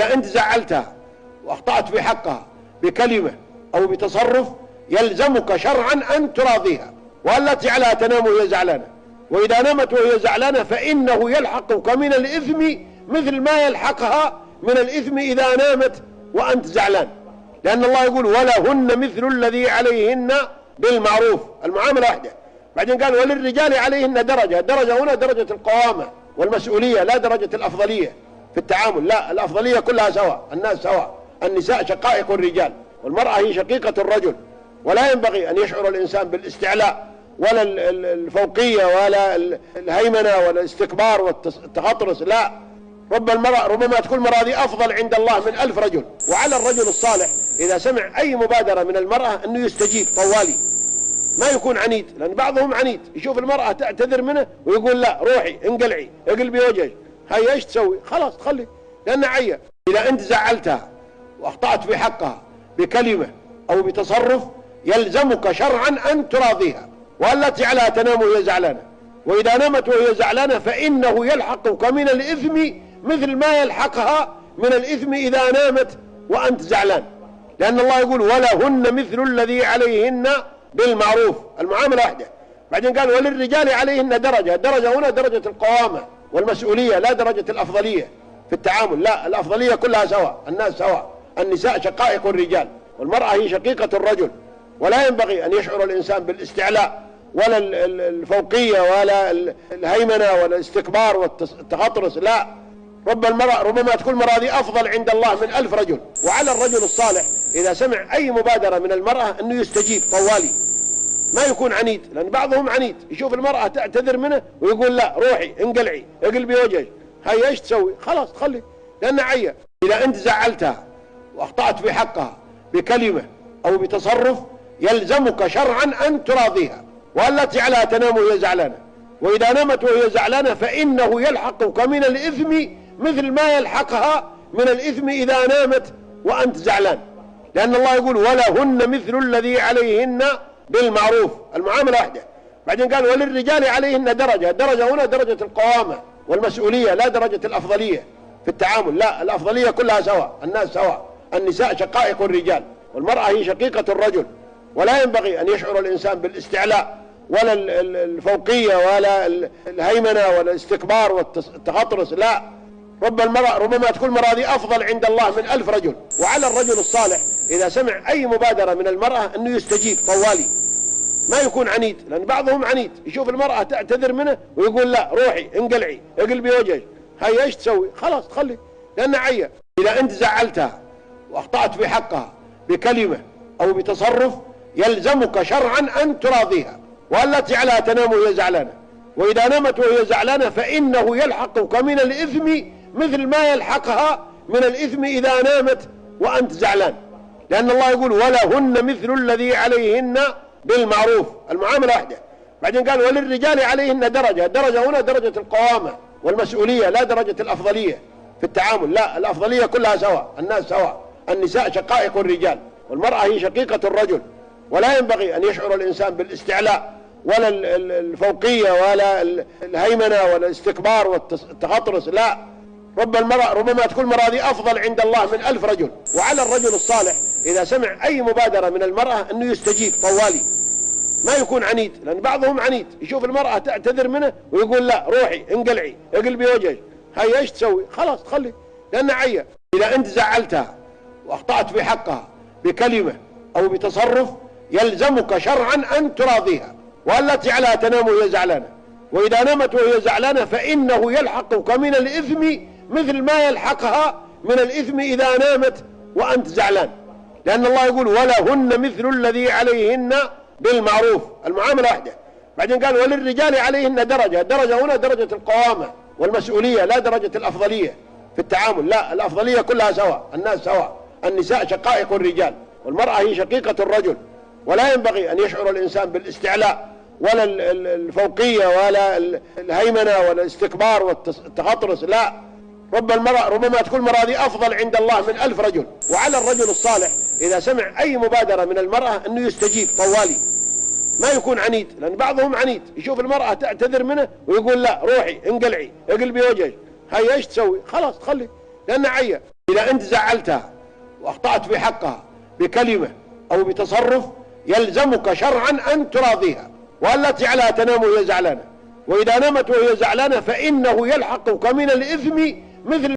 إذا أنت زعلتها وأخطأت في حقها بكلمة أو بتصرف يلزمك شرعا أن تراضيها وألا تجعلها تنام وهي زعلانة، وإذا نامت وهي زعلانة فإنه يلحقك من الإثم مثل ما يلحقها من الإثم إذا نامت وأنت زعلان، لأن الله يقول ولهن مثل الذي عليهن بالمعروف، المعاملة واحدة. بعدين قال وللرجال عليهن درجة، الدرجة هنا درجة القوامة والمسؤولية لا درجة الأفضلية في التعامل، لا، الأفضلية كلها سواء، الناس سواء، النساء شقائق الرجال والمرأة هي شقيقة الرجل، ولا ينبغي أن يشعر الإنسان بالاستعلاء ولا الفوقية ولا الهيمنة ولا الاستكبار والتغطرس، لا، ربما تكون مراضي أفضل عند الله من 1000 رجل. وعلى الرجل الصالح إذا سمع أي مبادرة من المرأة أنه يستجيب طوالي، ما يكون عنيد، لأن بعضهم عنيد يشوف المرأة تعتذر منه ويقول لا روحي انقلعي اقلبي وجهك، هاي ايش تسوي؟ خلاص تخلي، لأنها عية. إذا أنت زعلتها وأخطأت في حقها بكلمة أو بتصرف يلزمك شرعا أن تراضيها وألا تجعلها تنام وهي زعلانة، وإذا نامت وهي زعلانة فإنه يلحقك من الإثم مثل ما يلحقها من الإثم إذا نامت وأنت زعلان، لأن الله يقول ولهن مثل الذي عليهن بالمعروف، المعاملة واحدة. بعدين قال وللرجال عليهن درجة، الدرجة هنا درجة القوامة والمسؤولية لا درجة الأفضلية في التعامل، لا، الأفضلية كلها سواء، الناس سواء، النساء شقائق الرجال والمرأة هي شقيقة الرجل، ولا ينبغي أن يشعر الإنسان بالاستعلاء ولا الفوقية ولا الهيمنة ولا الاستكبار والتغطرس، لا، ربما تكون مراضي أفضل عند الله من 1000 رجل. وعلى الرجل الصالح إذا سمع أي مبادرة من المرأة أنه يستجيب طوالي، ما يكون عنيد، لأن بعضهم عنيد يشوف المرأة تعتذر منه ويقول لا روحي انقلعي اقلبي وجهك، هاي ايش تسوي؟ خلاص تخلي، لأنها عية. إذا أنت زعلتها وأخطأت في حقها بكلمة أو بتصرف يلزمك شرعا أن تراضيها وألا تجعلها تنام وهي زعلانة، وإذا نامت وهي زعلانة فإنه يلحقك من الإثم مثل ما يلحقها من الإثم إذا نامت وأنت زعلان، لأن الله يقول ولهن مثل الذي عليهن بالمعروف، المعاملة واحدة. بعدين قال وللرجال عليهن درجة، الدرجة هنا درجة القوامة والمسؤولية لا درجة الأفضلية في التعامل، لا، الأفضلية كلها سواء، الناس سواء، النساء شقائق الرجال والمرأة هي شقيقة الرجل، ولا ينبغي أن يشعر الإنسان بالاستعلاء ولا الفوقية ولا الهيمنة ولا الاستكبار والتغطرس، لا، ربما تكون مراضي أفضل عند الله من 1000 رجل. وعلى الرجل الصالح إذا سمع أي مبادرة من المرأة أنه يستجيب طوالي، ما يكون عنيد، لأن بعضهم عنيد يشوف المرأة تعتذر منه ويقول لا روحي انقلعي اقلبي وجهك، هاي ايش تسوي؟ خلاص تخلي، لأنها عية. إذا أنت زعلتها وأخطأت في حقها بكلمة أو بتصرف يلزمك شرعا أن تراضيها وألا تجعلها تنام وهي زعلانة، وإذا نامت وهي زعلانة فإنه يلحقك من الإثم مثل ما يلحقها من الإثم إذا نامت وأنت زعلان، لأن الله يقول ولهن مثل الذي عليهن بالمعروف، المعاملة واحدة. بعدين قال وللرجال عليهن درجة، الدرجة هنا درجة القوامة والمسؤولية لا درجة الأفضلية في التعامل، لا، الأفضلية كلها سواء، الناس سواء، النساء شقائق الرجال والمرأة هي شقيقة الرجل، ولا ينبغي أن يشعر الإنسان بالاستعلاء ولا الفوقية ولا الهيمنة ولا الاستكبار والتغطرس، لا، ربما تكون مراضي أفضل عند الله من 1000 رجل. وعلى الرجل الصالح إذا سمع أي مبادرة من المرأة أنه يستجيب طوالي، ما يكون عنيد، لأن بعضهم عنيد يشوف المرأة تعتذر منه ويقول لا روحي انقلعي اقلبي وجهك، هاي ايش تسوي؟ خلاص تخلي، لأنها عية. إذا أنت زعلتها وأخطأت في حقها بكلمة أو بتصرف يلزمك شرعا أن تراضيها وألا تجعلها تنام وهي زعلانة، وإذا نامت وهي زعلانة فإنه يلحقك من الإثم مثل ما يلحقها من الإثم إذا نامت وأنت زعلان، لأن الله يقول ولهن مثل الذي عليهن بالمعروف، المعاملة واحدة. بعدين قال وللرجال عليهن درجة، الدرجة هنا درجة القوامة والمسؤولية لا درجة الأفضلية في التعامل، لا، الأفضلية كلها سواء، الناس سواء، النساء شقائق الرجال والمرأة هي شقيقة الرجل، ولا ينبغي أن يشعر الإنسان بالاستعلاء ولا الفوقية ولا الهيمنة ولا الاستكبار والتغطرس، لا، ربما تكون مراضي أفضل عند الله من 1000 رجل. وعلى الرجل الصالح إذا سمع أي مبادرة من المرأة أنه يستجيب طوالي، ما يكون عنيد، لأن بعضهم عنيد يشوف المرأة تعتذر منه ويقول لا روحي انقلعي اقلبي وجهك، هاي ايش تسوي؟ خلاص تخلي، لأنها عية. إذا أنت زعلتها وأخطأت في حقها بكلمة أو بتصرف يلزمك شرعا أن تراضيها، وألا تجعلها تنام وهي زعلانة، وإذا نامت وهي زعلانة فإنه يلحقك من الإثم مثل